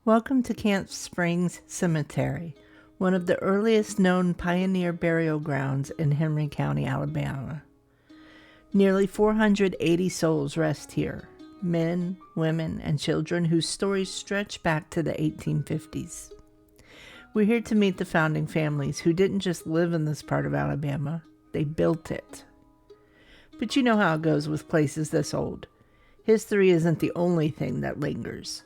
Welcome to Camp Springs Cemetery, one of the earliest known pioneer burial grounds in Henry County, Alabama. Nearly 480 souls rest here, men, women, and children whose stories stretch back to the 1850s. We're here to meet the founding families who didn't just live in this part of Alabama, they built it. But you know how it goes with places this old. History isn't the only thing that lingers.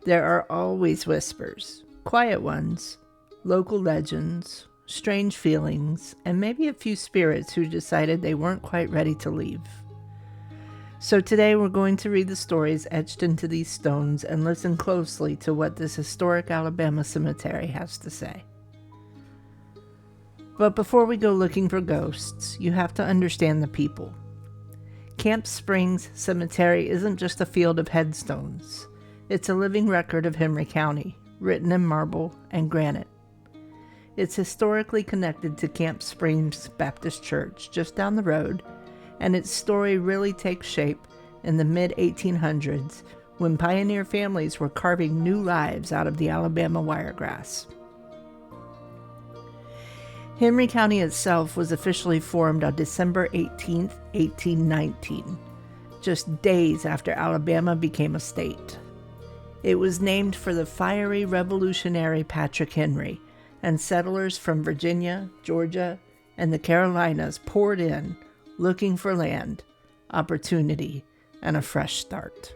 There are always whispers, quiet ones, local legends, strange feelings, and maybe a few spirits who decided they weren't quite ready to leave. So today we're going to read the stories etched into these stones and listen closely to what this historic Alabama cemetery has to say. But before we go looking for ghosts, you have to understand the people. Camp Springs Cemetery isn't just a field of headstones. It's a living record of Henry County, written in marble and granite. It's historically connected to Camp Springs Baptist Church just down the road, and its story really takes shape in the mid-1800s when pioneer families were carving new lives out of the Alabama wiregrass. Henry County itself was officially formed on December 18, 1819, just days after Alabama became a state. It was named for the fiery revolutionary Patrick Henry, and settlers from Virginia, Georgia, and the Carolinas poured in, looking for land, opportunity, and a fresh start.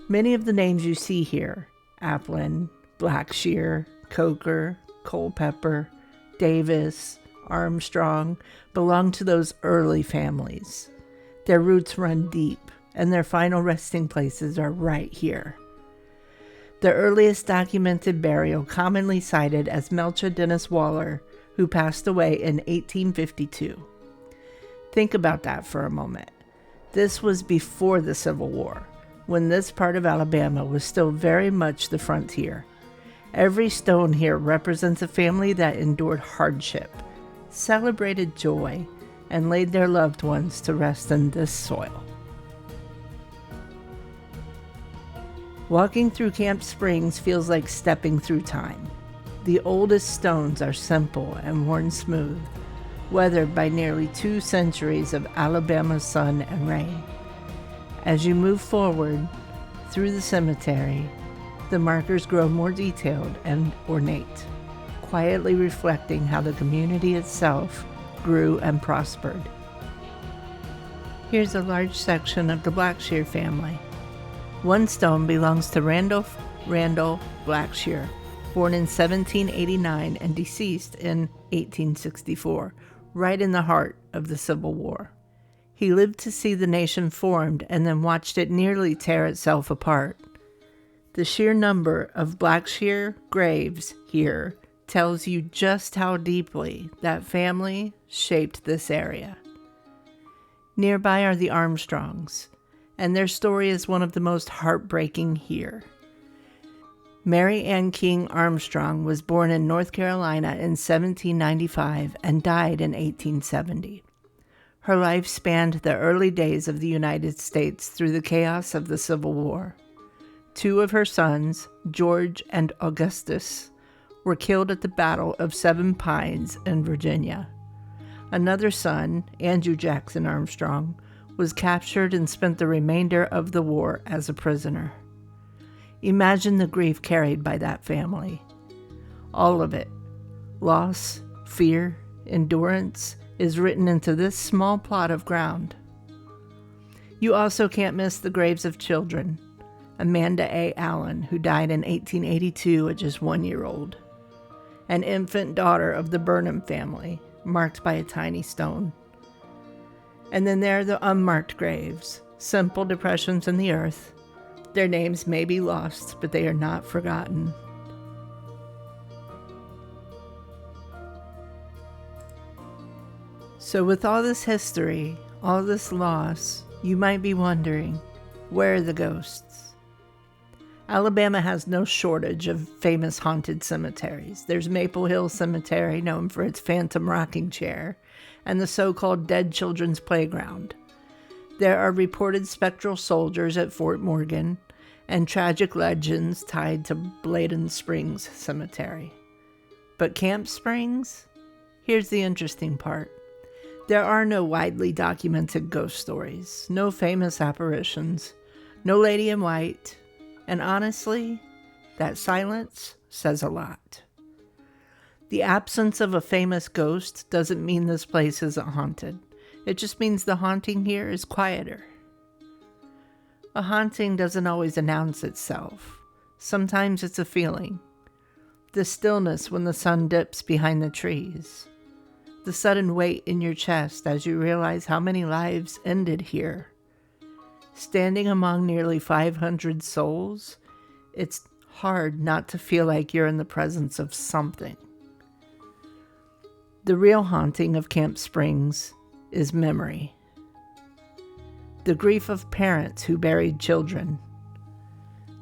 Many of the names you see here, Applin, Blackshear, Coker, Culpeper, Davis, Armstrong, belong to those early families. Their roots run deep, and their final resting places are right here. The earliest documented burial commonly cited as Melcha Dennis Waller, who passed away in 1852. Think about that for a moment. This was before the Civil War, when this part of Alabama was still very much the frontier. Every stone here represents a family that endured hardship, celebrated joy, and laid their loved ones to rest in this soil. Walking through Camp Springs feels like stepping through time. The oldest stones are simple and worn smooth, weathered by nearly 2 centuries of Alabama's sun and rain. As you move forward through the cemetery, the markers grow more detailed and ornate, quietly reflecting how the community itself grew and prospered. Here's a large section of the Blackshear family. One stone belongs to Randall Blackshear, born in 1789 and deceased in 1864, right in the heart of the Civil War. He lived to see the nation formed and then watched it nearly tear itself apart. The sheer number of Blackshear graves here tells you just how deeply that family shaped this area. Nearby are the Armstrongs, and their story is one of the most heartbreaking here. Mary Ann King Armstrong was born in North Carolina in 1795 and died in 1870. Her life spanned the early days of the United States through the chaos of the Civil War. 2 of her sons, George and Augustus, were killed at the Battle of Seven Pines in Virginia. Another son, Andrew Jackson Armstrong, was captured and spent the remainder of the war as a prisoner. Imagine the grief carried by that family. All of it, loss, fear, endurance, is written into this small plot of ground. You also can't miss the graves of children. Amanda A. Allen, who died in 1882 at just 1 year old. An infant daughter of the Burnham family, marked by a tiny stone. And then there are the unmarked graves, simple depressions in the earth. Their names may be lost, but they are not forgotten. So with all this history, all this loss, you might be wondering, where are the ghosts? Alabama has no shortage of famous haunted cemeteries. There's Maple Hill Cemetery, known for its phantom rocking chair, and the so-called Dead Children's Playground. There are reported spectral soldiers at Fort Morgan, and tragic legends tied to Bladen Springs Cemetery. But Camp Springs? Here's the interesting part. There are no widely documented ghost stories, no famous apparitions, no lady in white, and honestly, that silence says a lot. The absence of a famous ghost doesn't mean this place isn't haunted. It just means the haunting here is quieter. A haunting doesn't always announce itself. Sometimes it's a feeling. The stillness when the sun dips behind the trees. The sudden weight in your chest as you realize how many lives ended here. Standing among nearly 500 souls, it's hard not to feel like you're in the presence of something. The real haunting of Camp Springs is memory. The grief of parents who buried children.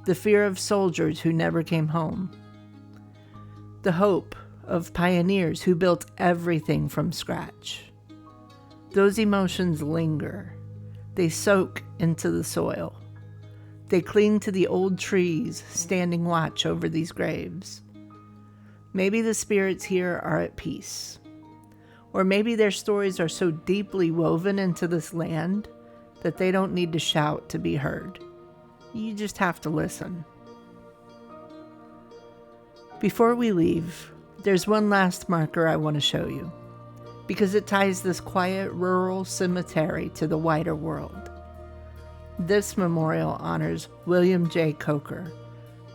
The fear of soldiers who never came home. The hope of pioneers who built everything from scratch. Those emotions linger. They soak into the soil. They cling to the old trees standing watch over these graves. Maybe the spirits here are at peace. Or maybe their stories are so deeply woven into this land that they don't need to shout to be heard. You just have to listen. Before we leave, there's one last marker I want to show you, because it ties this quiet rural cemetery to the wider world. This memorial honors William J. Coker,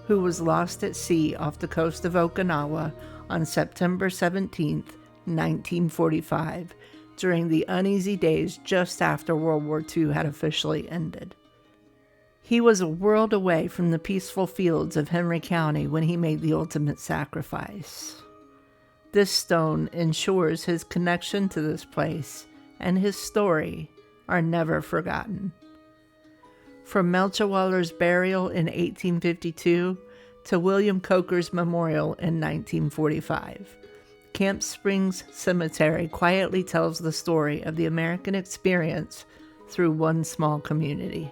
who was lost at sea off the coast of Okinawa on September 17, 1945, during the uneasy days just after World War II had officially ended. He was a world away from the peaceful fields of Henry County when he made the ultimate sacrifice. This stone ensures his connection to this place and his story are never forgotten. From Melchior Waller's burial in 1852 to William Coker's memorial in 1945, Camp Springs Cemetery quietly tells the story of the American experience through one small community.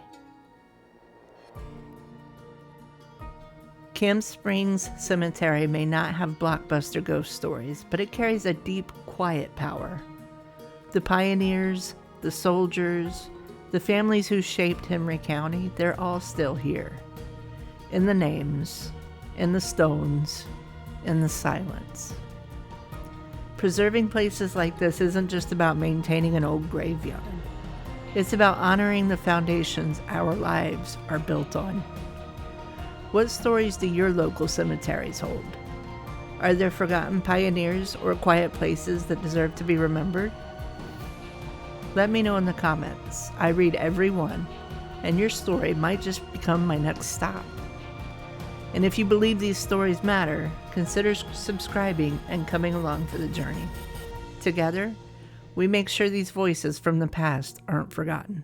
Camp Springs Cemetery may not have blockbuster ghost stories, but it carries a deep, quiet power. The pioneers, the soldiers, the families who shaped Henry County, they're all still here. In the names, in the stones, in the silence. Preserving places like this isn't just about maintaining an old graveyard. It's about honoring the foundations our lives are built on. What stories do your local cemeteries hold? Are there forgotten pioneers or quiet places that deserve to be remembered? Let me know in the comments. I read every one, and your story might just become my next stop. And if you believe these stories matter, consider subscribing and coming along for the journey. Together, we make sure these voices from the past aren't forgotten.